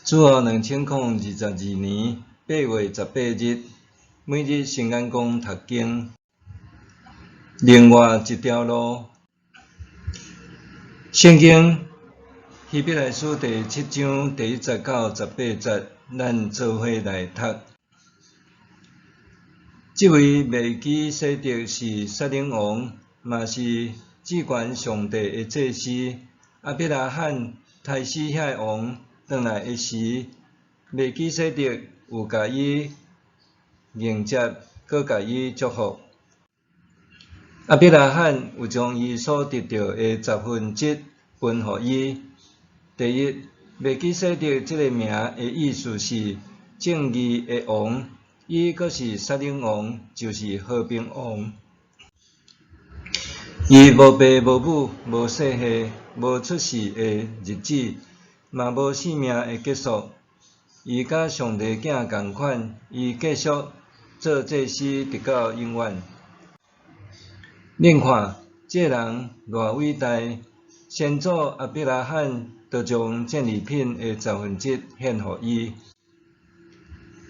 主后2022年8月18日，每日圣眼光读经。另外一条路，圣经希伯来书第7章第1节到18节，咱做伙来读。这位麦基洗德是撒冷王，嘛是至高上帝的祭司。亚伯拉罕杀死遐王转来的时，麦基洗德有甲伊迎接，搁甲伊祝福。亚伯拉罕有将伊所得到的1/10分予伊。第一，麦基洗德这个名的意思是正义的王，伊阁是撒冷王，就是和平王。伊无爸无母，无世系，无出世的日子，嘛无生命的结束。伊甲上帝囝同款，伊继续做祭司直到永远。恁看，这人偌伟大！先祖亚伯拉罕就将战利品的1/10献予伊。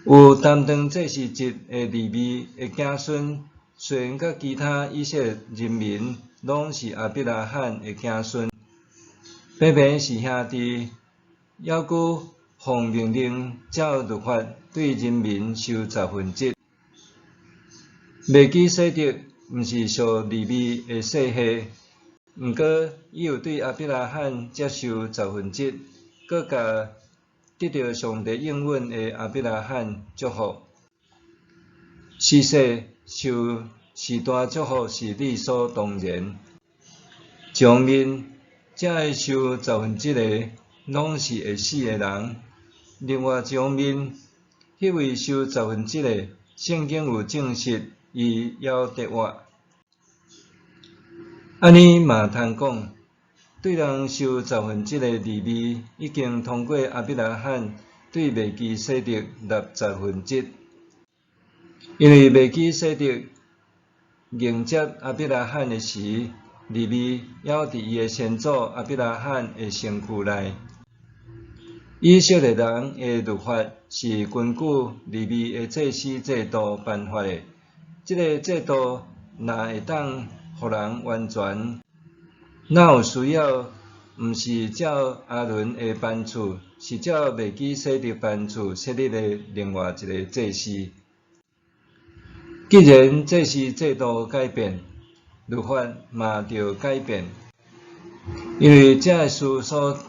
有担当祭司职的利未的子孙，虽然甲其他以色列人民拢是亚伯拉罕的子孙，偏偏是兄弟，犹佫奉命令照律法对人民收1/10。麦基洗德毋是属利未的世系，毋过伊有对亚伯拉罕接受1/10，搁甲得到上帝应允的亚伯拉罕祝福。世受时代祝福是理所当然。上面才会受1/10的，拢是会死的人。另外一方面，迄位受1/10的，圣经有证实伊要得活。安尼嘛通讲，对人受1/10的利未已经通过亚伯拉罕对麦基洗德纳1/10，因为麦基洗德迎接亚伯拉罕的时，利未还伫伊的先祖亚伯拉罕的身躯内。以色列人的律法是根据利未的祭司制度颁发的。这个制度若会当互人完全，哪有需要毋是照阿伦的班次，是照麦基洗德班次设立的另外一个祭司。既然祭司制度改变，律法嘛着改变，因为这个事所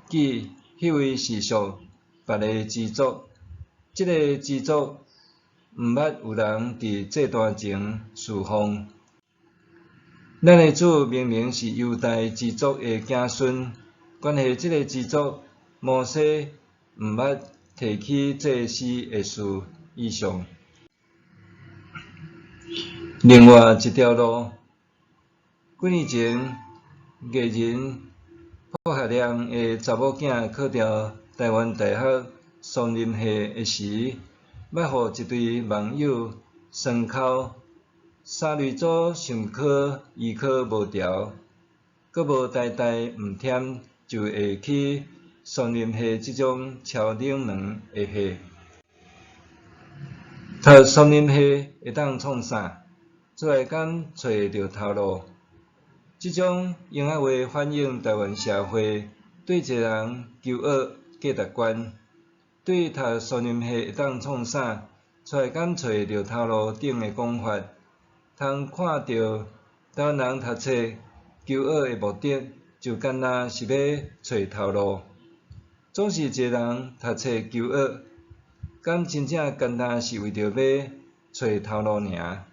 记，迄位是属别个支族，这个支族毋捌有人伫这段前侍奉。咱的主明明是犹大支族的子孙，关系这个支族，摩西毋捌提起祭司的事以上。另外一条路，几年前，艺人朴学亮的查某囝考调台湾大学双林系的时，捌互一对网友酸口，三类组想考医考无调，阁无代毋忝，就会去双林系这种超冷门的系。读双林系会当创啥？出来敢找着头路？这种英仔话反映台湾社会对一个人求学价值观，对读双林系会当创啥？出来敢找着头路等的讲法，通看到台湾人读册求学的目的，就敢若是要找头路。总是一个人读册求学，敢真正简单是为着要找头路尔？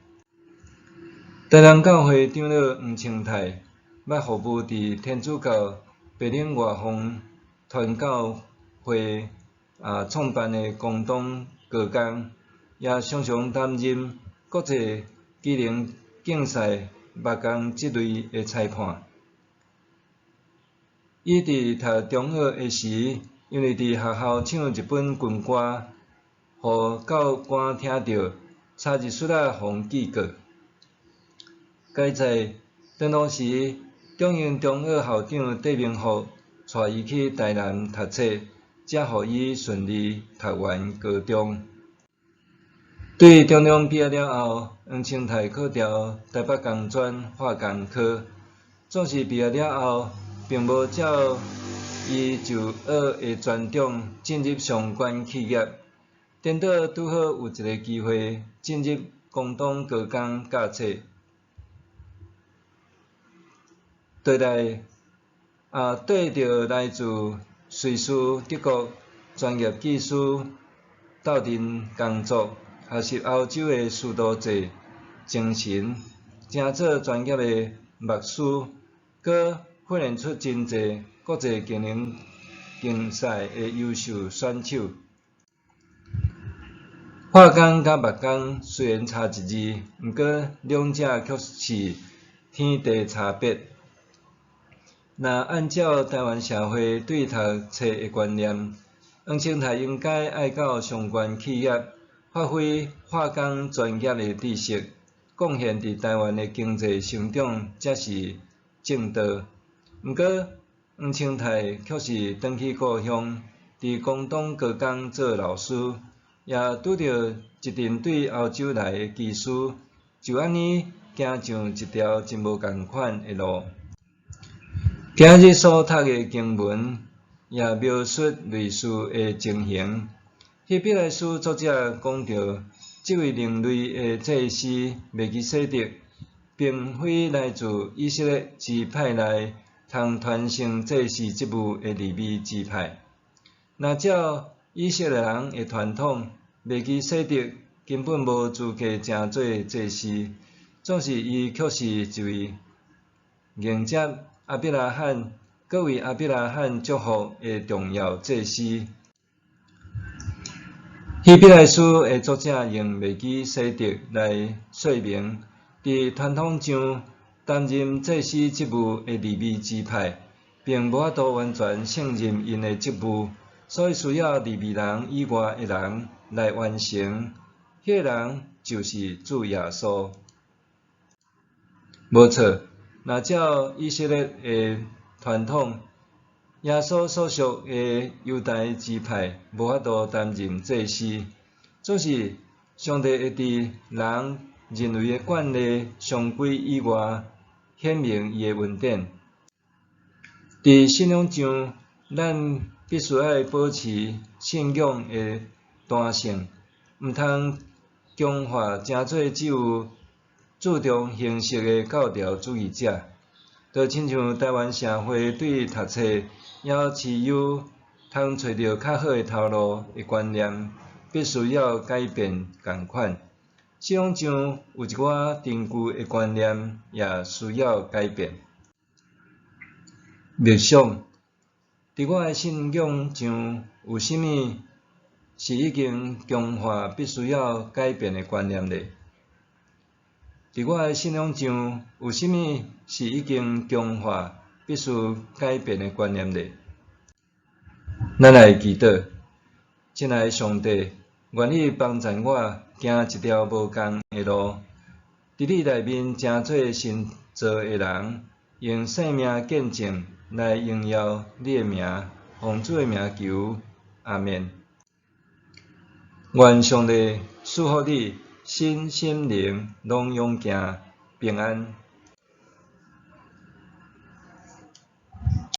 台南教会长老黄清泰捌服务伫天主教北岭外方传教会创办的公东高工，也常常担任国际机能竞赛木工这类的裁判。伊伫读中学的时，因为伫学校唱一本军歌，互教官听到，差一撮仔互记过。该在登录时，中英中学校长戴明福带伊去台南读册，才互伊顺利读完高中。对中中毕业了后，黄清泰考调台北工专化工科，总是毕业了后，并无照伊就学的专长进入相关企业，颠倒拄好有一个机会进入广东高工教册，对着来自瑞士、德国专业技术斗阵工作。学习欧洲的许多制精神，成做专业的牧师，佮训练出真侪国际竞赛的优秀选手。化工甲木工虽然差一字，毋过两者却是天地差别。若按照台湾社会对读册的观念，黄清泰应该爱到相关企业。发挥化工专业的知识，贡献伫台湾的经济成长才是正道。毋过，黄清泰却是返去故乡，伫广东高工做老师，也拄着一阵对欧洲来的技师，就安尼行上一条真无共款的路。今日所读的经文，也描述类似的情形。希伯来书作者讲到，这位另类的祭司麦基洗德，并非来自以色列支派内通传承祭司职务的利未支派。若照以色列人的传统，麦基洗德根本无资格成做祭司，总是伊却是一位迎接亚伯拉罕，佮为亚伯拉罕祝福的重要祭司。希伯来书的作者用麦基洗德来说明，伫传统上担任祭司职务的利未支派，并无法度完全胜任因的职务，所以需要利未人以外的人来完成。迄个人就是主耶稣。无错，若照以色列的传统，耶稣所属的犹太支派无法度担任祭司，总是上帝会伫人认为的惯例常规以外显明伊的恩典。伫信仰上，咱必须要保持信仰的单性，毋通强化成做只有注重形式的教条主义者。就亲像台湾社会对读册要持有通找到较好的头路的观念，必须要改变共款。信仰上有一寡根据的观念，也需要改变。默想，伫我的信仰上有啥物是已经强化必须要改变的观念咧？伫我的信仰上有啥物是已经强化必须改变的观念咧？咱来祈祷，亲爱的上帝，愿你帮助我行一条无共的路，伫你内面成做新造的人，用生命见证来荣耀你的名，奉主的名求，阿们。愿上帝赐福你身心灵拢勇健平安。